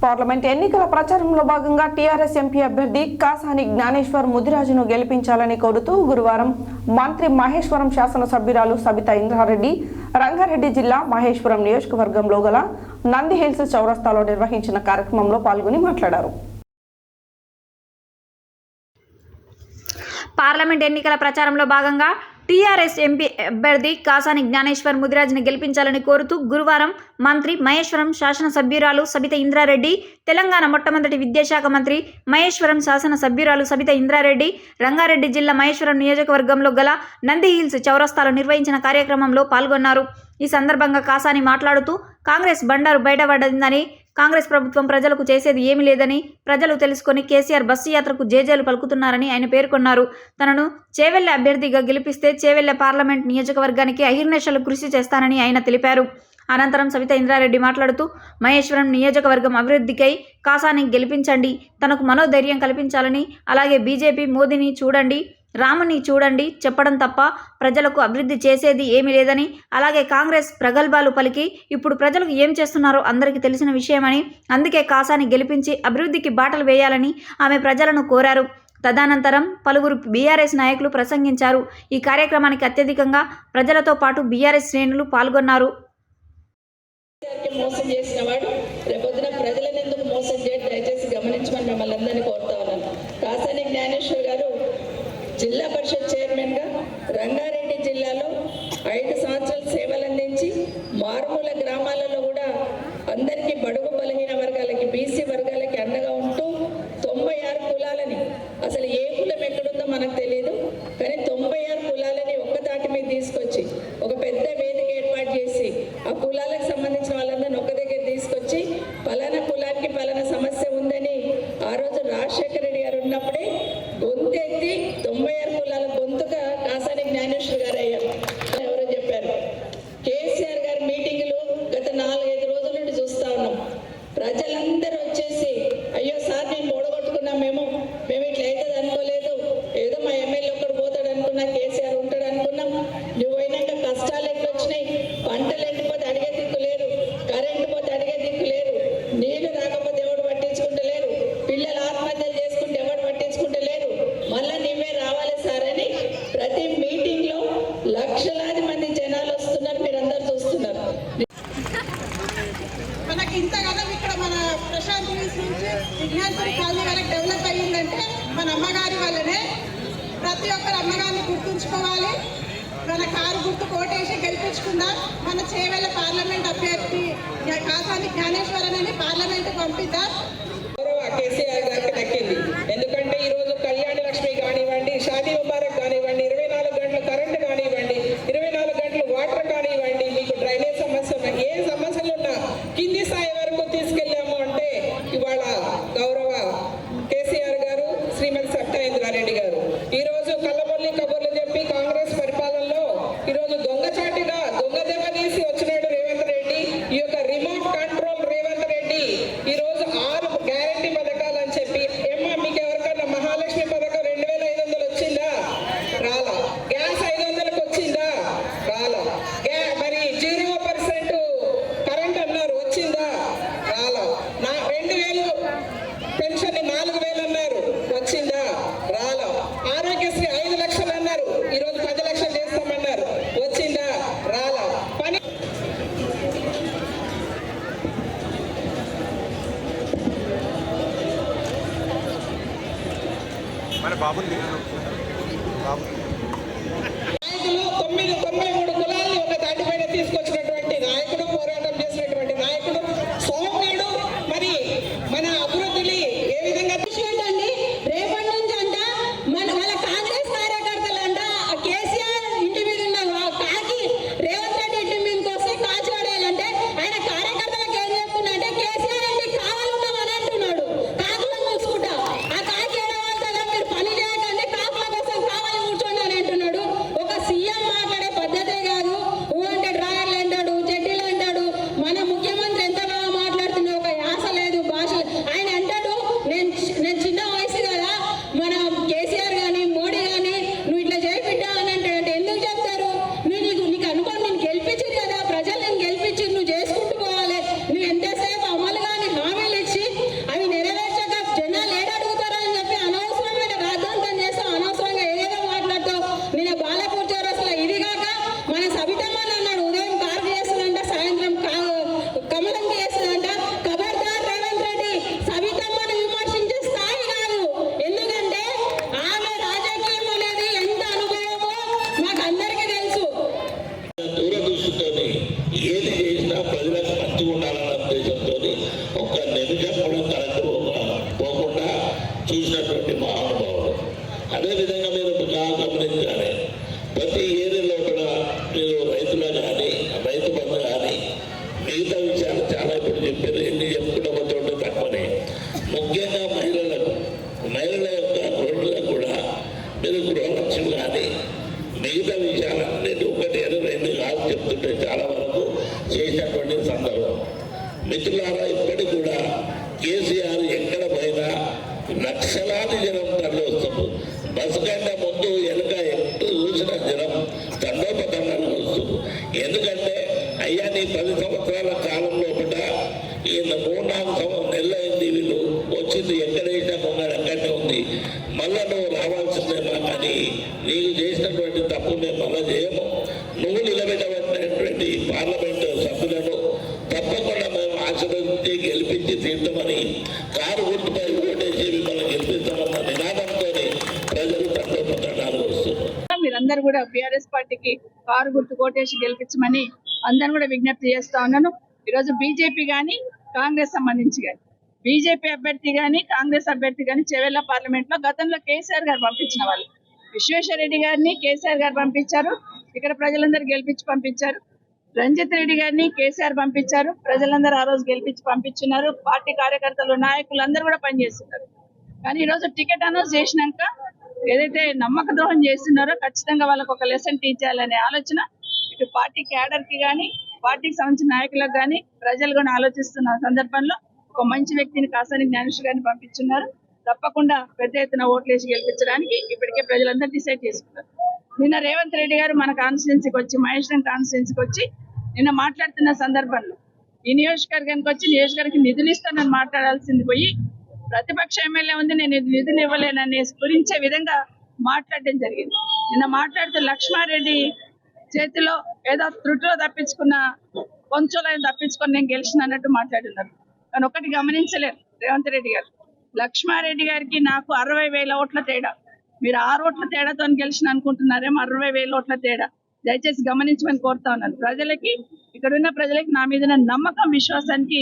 Parliament ఎన్నికల ప్రచారంలో భాగంగా టీఆర్ఎస్ ఎంపీ అభ్యర్థి కాసాని జ్ఞానేశ్వర్ ముదిరాజును గెలిపించాలని కోరుతూ గురువారం మంత్రి మహేశ్వరం శాసనసభ్యురాలు సబితా ఇంద్రారెడ్డి రంగారెడ్డి జిల్లా మహేశ్వరం నియోజకవర్గంలో గల నంది హిల్స్ చౌరస్తాలో నిర్వహించిన కార్యక్రమంలో పాల్గొని మాట్లాడారు. పార్లమెంట్ ఎన్నికల ప్రచారంలో భాగంగా టీఆర్ఎస్ ఎంపీ అభ్యర్థి కాసాని జ్ఞానేశ్వర్ ముదిరాజ్ని గెలిపించాలని కోరుతూ గురువారం మంత్రి మహేశ్వరం శాసనసభ్యురాలు సబితా ఇంద్రారెడ్డి, తెలంగాణ మొట్టమొదటి విద్యాశాఖ మంత్రి మహేశ్వరం శాసనసభ్యురాలు సబితా ఇంద్రారెడ్డి రంగారెడ్డి జిల్లా మహేశ్వరం నియోజకవర్గంలో గల నంది హిల్స్ చౌరస్తాలో నిర్వహించిన కార్యక్రమంలో పాల్గొన్నారు. ఈ సందర్భంగా కాసాని మాట్లాడుతూ కాంగ్రెస్ బండారు బయటపడిందని, కాంగ్రెస్ ప్రభుత్వం ప్రజలకు చేసేది ఏమీ లేదని ప్రజలు తెలుసుకొని కేసీఆర్ బస్సు యాత్రకు జేజేలు పలుకుతున్నారని ఆయన పేర్కొన్నారు. తనను చేవెళ్ల అభ్యర్థిగా గెలిపిస్తే చేవెళ్ల పార్లమెంట్ నియోజకవర్గానికి అహిర్నిశలు కృషి చేస్తానని ఆయన తెలిపారు. అనంతరం సబితా ఇంద్రారెడ్డి మాట్లాడుతూ మహేశ్వరం నియోజకవర్గం అభివృద్ధికై కాసాని గెలిపించండి, తనకు మనోధైర్యం కల్పించాలని, అలాగే బీజేపీ మోదీని చూడండి, రాముని చూడండి చెప్పడం తప్ప ప్రజలకు అభివృద్ధి చేసేది ఏమీ లేదని, అలాగే కాంగ్రెస్ ప్రగల్భాలు పలికి ఇప్పుడు ప్రజలకు ఏం చేస్తున్నారో అందరికీ తెలిసిన విషయమని, అందుకే కాసాని గెలిపించి అభివృద్ధికి బాటలు వేయాలని ఆమె ప్రజలను కోరారు. తదనంతరం పలువురు బీఆర్ఎస్ నాయకులు ప్రసంగించారు. ఈ కార్యక్రమానికి అత్యధికంగా ప్రజలతో పాటు బీఆర్ఎస్ శ్రేణులు పాల్గొన్నారు. మోసం చేసిన వాడు రేపొద్దున ప్రజలను ఎందుకు మోసం చేయడం దయచేసి గమనించమని మిమ్మల్ని అందరినీ కోరుతా ఉన్నాను. కాసాని జ్ఞానేశ్వర్ గారు జిల్లా పరిషత్ చైర్మన్గా రంగారెడ్డి జిల్లాలో 5 సంవత్సరాలు సేవలు అందించి మారుమూల గ్రామాలలో కూడా అందరికీ బడుగు బలహీన వర్గాలకి, బీసీ వర్గాలకి అండగా ఉంటూ 96 కులాలని, అసలు ఏ కులం ఎక్కడుందో మనకు తెలియదు, కానీ 96 కులాలని ఒక్కతాటి మీద తీసుకొచ్చి ఒక పెద్ద వేదిక ఏర్పాటు చేసి ఆ కులాలకు సంబంధించిన వాళ్ళందరినీ ఒక్క దగ్గర తీసుకొచ్చి పలానా కులానికి పలానా సమస్య ఉందని ఆ రోజు రాజశేఖర రెడ్డి గారు ఉన్నప్పుడే గొంతెత్తి 96 కులాల గొంతుగా కాసాని జ్ఞానేశ్వర్ గారు అయ్యారు. ఎవరో చెప్పారు. కేసీఆర్ గారి మీటింగులు గత 4-5 రోజుల నుండి చూస్తా ఉన్నాం. ప్రజలందరూ వచ్చేసి అయ్యో సార్ నేను ఓడగొట్టుకున్నాం, మేము ఇట్లా అవుతుంది అనుకోలేదు, ఏదో మా ఎమ్మెల్యే ఒక్కడు పోతాడు అనుకున్నా, కేసీఆర్ ఉంటాడు అనుకున్నాం, నువ్వు పోయినాక కష్టాలు ఎట్లా వచ్చినాయి, పంటలు ఎండిపోతే అడిగే దిక్కు లేరు, కరెంటు పోతే అడిగే దిక్కు లేరు, నీళ్లు రాకపోతే ఎవడు పట్టించుకుంటలేరు, పిల్లలు ఆత్మహత్యలు చేసుకుంటే ఎవడు పట్టించుకుంటలేరు, మళ్ళీ నీవే రావాలి సార్ అని ప్రతి మీటింగ్ లో లక్షలాది మంది జనాలు వస్తున్నారు, మీరందరూ చూస్తున్నారు. మనకి ఇంతగానం ఇక్కడ మన ప్రశాంత్ హిల్స్ నుంచి విజ్ఞానపురి కాలనీ వరకు డెవలప్ అయ్యిందంటే మన అమ్మగారి వల్లనే. ప్రతి ఒక్కరు అమ్మగారిని గుర్తుంచుకోవాలి. మన కారు గుర్తు కోటేసి గెలిపించుకుందాం. మన చేవెళ్ల పార్లమెంట్ అభ్యర్థి కాసాని జ్ఞానేశ్వర్ అని పార్లమెంట్ పంపిద్దాం. కేసీఆర్ గారికి దక్కింది. ఎందుకంటే ఈరోజు కళ్యాణ లక్ష్మి కానివ్వండి, షాదీ ముబారక్ కానివ్వండి, 24 గంటల కరెంటు కానివ్వండి, 24 గంటలు వాటర్ కానివ్వండి, మీకు డ్రైనేజ్ సమస్య ఉన్నా, ఏ సమస్యలు ఉన్నా కింది స్థాయి వరకు తీసుకెళ్ళాము అంటే ఇవాళ గౌరవ కేసీఆర్ గారు, శ్రీమతి సబితా ఇంద్రారెడ్డి గారు ఈరోజు కళ్ళబొల్లి కబుర్లు చెప్పి కాంగ్రెస్ పరిపాలనలో ఈరోజు దొంగచాటిగా దొంగ దెబ్బ తీసి వచ్చినాడు రేవంత్ రెడ్డి. ఈ యొక్క రిమోట్ కంట్రోల్ రేవంత్ రెడ్డి ఈరోజు 6 గ్యారంటీ పథకాలు అని చెప్పి, ఏమ్మా మీకు ఎవరికన్నా మహాలక్ష్మి పథకం 2500 వచ్చిందా? రాలా. గ్యాస్ 500కి వచ్చిందా? రాలా. మరి 0% కరెంట్ అన్నారు, వచ్చిందా? రాలా. 2000 పెన్షన్ 4000 అన్నారు, వచ్చిందా? రాలా. ఆరోగ్యశ్రీ 5 లక్షలు అన్నారు, ఈరోజు 10 లక్షలు చేస్తామన్నారు, వచ్చిందా? రాలా. పని నాయకులు 93 కులాల్ని ఒక తాటిపైన తీసుకొచ్చినటువంటి నాయకుడు, పోరాటం చేసినటువంటి నాయకుడు, సౌమ్యుడు. మరి మన అభివృద్ధిని ఏ విధంగా అండి రేపటి నుంచి అంట వాళ్ళ కాంగ్రెస్ కార్యకర్తలు అంట కేసీఆర్ ఇంటి మీద ఉన్న కాకి రేవంత్ రెడ్డి ఇంటి మీదకి వస్తే కాచి పడేయాలంటే ఆయన కార్యకర్తలకు ఏం చెప్తున్నా కేసీఆర్ ఇంటికి కావాలన్నామని అంటున్నాడు. కాకులను చూసుకుంటా ఆ కాకి ఏడవద్దా, మీరు పని చేయకండి, కాకుల కోసం కావాలి కూర్చోండి చెప్పడం కరెక్ట్ పోకుండా చూసినటువంటి మహానుభావుడు. అదేవిధంగా మీరు గమనించాలి, ప్రతి ఏరియాలో కూడా మీరు రైతులు కానీ రైతు బంధు కానీ మిగతా విషయాలు చాలా ఇప్పుడు చెప్పారు. ఎన్ని చెప్పుకుంటూ పోతుంటే తక్కువనే. ముఖ్యంగా మహిళల యొక్క రోడ్లకు కూడా మీరు గృహలక్ష్మి కానీ మిగతా విషయాలన్నిటి 1, 2 కాదు చెప్తుంటే చాలా వరకు చేసినటువంటి సందర్భం. మిత్రులారా, ఇప్పటికి కూడా కేసీఆర్ ఎక్కడ పోయినా లక్షలాది జనం తరలి వస్తారు. బస్సు కంటే ముందు వెనుక ఎప్పుడు చూసిన జనం తండోపతండాలు వస్తారు. ఎందుకంటే అయ్యా నీ 10 సంవత్సరాల కాలంలో కూడా ఈ 3-4 నెలలు అయింది, వీళ్ళు వచ్చింది ఎక్కడ వేసినా కొంగడు ఎక్కడనే ఉంది, మళ్ళా నువ్వు రావాల్సిందేమా, కానీ నీకు చేసినటువంటి తప్పు మేము మళ్ళా చేయము. నువ్వు నిలబెట్టబడినటువంటి పార్లమెంటు సభ్యులను తప్పకుండా మేము ఆశీర్వదించి గెలిపించి తీర్థమని కారు గుర్తుపై ఓటేసి మిమ్మల్ని గెలిపిస్తామన్న నినాదంతో ప్రజలు తండోపతండాలు వస్తున్నారు. మీరందరూ కూడా బీఆర్ఎస్ పార్టీకి కారు గుర్తు కోటేసి గెలిపించమని అందరూ కూడా విజ్ఞప్తి చేస్తా ఉన్నాను. ఈరోజు బీజేపీ కానీ కాంగ్రెస్ సంబంధించి కానీ బీజేపీ అభ్యర్థి కానీ కాంగ్రెస్ అభ్యర్థి కానీ చెవెళ్ళ పార్లమెంట్ లో గతంలో కేసీఆర్ గారు పంపించిన వాళ్ళు, విశ్వేశ్వర రెడ్డి గారిని కేసీఆర్ గారు పంపించారు, ఇక్కడ ప్రజలందరూ గెలిపించి పంపించారు. రంజిత్ రెడ్డి గారిని కేసీఆర్ పంపించారు, ప్రజలందరూ ఆ రోజు గెలిపించి పంపించున్నారు. పార్టీ కార్యకర్తలు నాయకులు అందరూ కూడా పనిచేస్తున్నారు. కానీ ఈరోజు టికెట్ అనౌన్స్ చేసినాక ఏదైతే నమ్మక ద్రోహం చేస్తున్నారో ఖచ్చితంగా వాళ్ళకు ఒక లెసన్ టీచ్ చేయాలనే ఆలోచన ఇటు పార్టీ క్యాడర్ కి కానీ పార్టీకి సంబంధించిన నాయకులకు కానీ ప్రజలు కూడా ఆలోచిస్తున్న సందర్భంలో ఒక మంచి వ్యక్తిని కాసాని జ్ఞానేశ్వర్ గారిని పంపించున్నారు. తప్పకుండా పెద్ద ఎత్తున ఓట్లేసి గెలిపించడానికి ఇప్పటికే ప్రజలందరూ డిసైడ్ చేసుకున్నారు. నిన్న రేవంత్ రెడ్డి గారు మన కాన్స్టిట్యున్సీకి వచ్చి మహేశ్వరం కాన్స్టిట్యున్సీకి వచ్చి నిన్న మాట్లాడుతున్న సందర్భంలో ఈ నియోజకవర్గానికి వచ్చి నియోజకవర్గానికి నిధులు ఇస్తానని మాట్లాడాల్సింది పోయి ప్రతిపక్ష ఎమ్మెల్యే ఉంది నేను నిధులు ఇవ్వలేనని స్ఫురించే విధంగా మాట్లాడడం జరిగింది. నిన్న మాట్లాడుతూ లక్ష్మారెడ్డి చేతిలో ఏదో త్రుటిలో తప్పించుకున్న కొంచెంలో తప్పించుకొని నేను గెలిచిన అన్నట్టు మాట్లాడుతున్నారు. కానీ ఒకటి గమనించలేరు రేవంత్ రెడ్డి గారు, లక్ష్మారెడ్డి గారికి నాకు 60,000 ఓట్ల తేడా, మీరు 6 ఓట్ల తేడాతో గెలిచిన అనుకుంటున్నారేమో, 60,000 ఓట్ల తేడా. దయచేసి గమనించమని కోరుతా ఉన్నాను. ప్రజలకి ఇక్కడ ఉన్న ప్రజలకి నా మీద నమ్మకం విశ్వాసానికి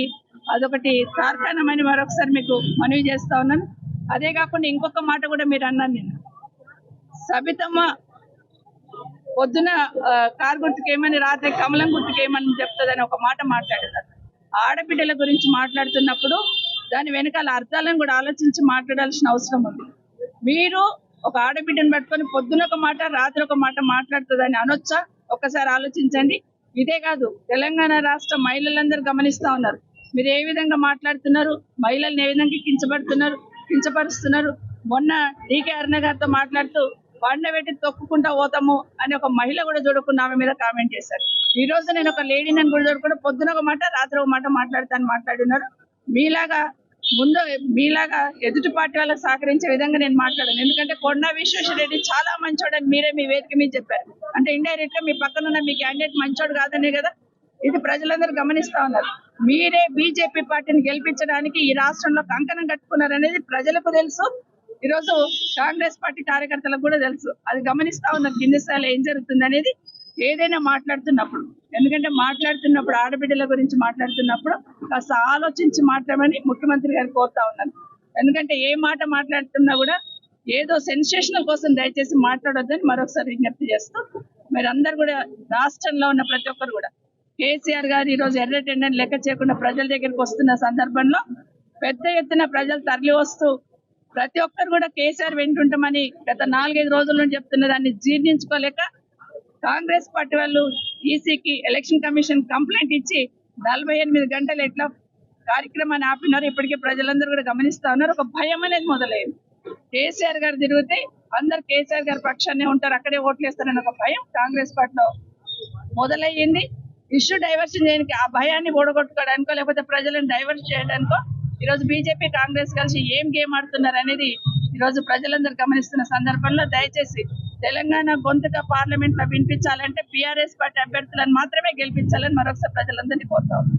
అదొకటి తార్కాణమని మరొకసారి మీకు మనవి చేస్తా ఉన్నాను. అదే కాకుండా ఇంకొక మాట కూడా మీరు అన్నాను, నేను సబితమ్మ పొద్దున కారు గుర్తుకేమని రాత్రి కమలం గుర్తుకేమని చెప్తుందని ఒక మాట మాట్లాడారు. ఆడబిడ్డల గురించి మాట్లాడుతున్నప్పుడు దాని వెనకాల అర్థాలను కూడా ఆలోచించి మాట్లాడాల్సిన అవసరం ఉంది. మీరు ఒక ఆడబిడ్డను పట్టుకొని పొద్దున ఒక మాట రాత్రి ఒక మాట మాట్లాడుతుందని అనొచ్చా? ఒక్కసారి ఆలోచించండి. ఇదే కాదు, తెలంగాణ రాష్ట్ర మహిళలందరూ గమనిస్తా ఉన్నారు. మీరు ఏ విధంగా మాట్లాడుతున్నారు, మహిళల్ని ఏ విధంగా కించపరుస్తున్నారు. మొన్న డీకే అరుణ గారితో మాట్లాడుతూ పండబెట్టి తొక్కుకుంటా పోతాము అని ఒక మహిళ కూడా చూడకుండా ఆమె మీద కామెంట్ చేశారు. ఈ రోజు నేను ఒక లేడీని కూడా చూడకుండా పొద్దున ఒక మాట రాత్రి ఒక మాట మాట్లాడతాను మాట్లాడినారు. మీలాగా ఎదుటి పార్టీ వాళ్ళకి సహకరించే విధంగా నేను మాట్లాడాను. ఎందుకంటే కొండా విశ్వేశ్వర రెడ్డి చాలా మంచోడని మీరే మీ వేదిక మీద చెప్పారు. అంటే ఇండైరెక్ట్ గా మీ పక్కన ఉన్న మీ క్యాండిడేట్ మంచోడు కాదనే కదా, ఇది ప్రజలందరూ గమనిస్తా ఉన్నారు. మీరే బీజేపీ పార్టీని గెలిపించడానికి ఈ రాష్ట్రంలో కంకణం కట్టుకున్నారు అనేది ప్రజలకు తెలుసు. ఈరోజు కాంగ్రెస్ పార్టీ కార్యకర్తలకు కూడా తెలుసు. అది గమనిస్తా ఉన్నారు కింది స్థాయిలో ఏం జరుగుతుంది అనేది. ఏదైనా మాట్లాడుతున్నప్పుడు, ఎందుకంటే మాట్లాడుతున్నప్పుడు ఆడబిడ్డల గురించి మాట్లాడుతున్నప్పుడు కాస్త ఆలోచించి మాట్లాడమని ముఖ్యమంత్రి గారు కోరుతా ఉన్నాను. ఎందుకంటే ఏ మాట మాట్లాడుతున్నా కూడా ఏదో సెన్సేషనల్ కోసం దయచేసి మాట్లాడొద్దని మరొకసారి విజ్ఞప్తి చేస్తూ, మీరందరూ కూడా రాష్ట్రంలో ఉన్న ప్రతి ఒక్కరు కూడా కేసీఆర్ గారు ఈరోజు ఎర్రటెండని లెక్క చేయకుండా ప్రజల దగ్గరికి వస్తున్న సందర్భంలో పెద్ద ఎత్తున ప్రజలు తరలి వస్తూ ప్రతి ఒక్కరు కూడా కేసీఆర్ వెంటుంటామని గత 4-5 రోజుల నుంచి చెప్తున్న దాన్ని జీర్ణించుకోలేక కాంగ్రెస్ పార్టీ వాళ్ళు ఈసీకి ఎలక్షన్ కమిషన్ కంప్లైంట్ ఇచ్చి 48 గంటలు ఎట్లా కార్యక్రమాన్ని ఆపినారు ఇప్పటికే ప్రజలందరూ కూడా గమనిస్తా ఉన్నారు. ఒక భయం అనేది మొదలైంది. కేసీఆర్ గారు తిరిగితే అందరు కేసీఆర్ గారి పక్షాన్ని ఉంటారు, అక్కడే ఓట్లేస్తారని ఒక భయం కాంగ్రెస్ పార్టీలో మొదలయ్యింది. ఇష్యూ డైవర్షన్ చేయడానికి, ఆ భయాన్ని ఓడగొట్టుకోవడానికో లేకపోతే ప్రజలను డైవర్ట్ చేయడానికో ఈరోజు బీజేపీ కాంగ్రెస్ కలిసి ఏం గేమ్ ఆడుతున్నారు అనేది ఈరోజు ప్రజలందరూ గమనిస్తున్న సందర్భంలో దయచేసి తెలంగాణ గొంతుగా పార్లమెంట్ లో వినిపించాలంటే బీఆర్ఎస్ పార్టీ అభ్యర్థులను మాత్రమే గెలిపించాలని మరొకసారి ప్రజలందరినీ కోరుతా ఉన్నాం.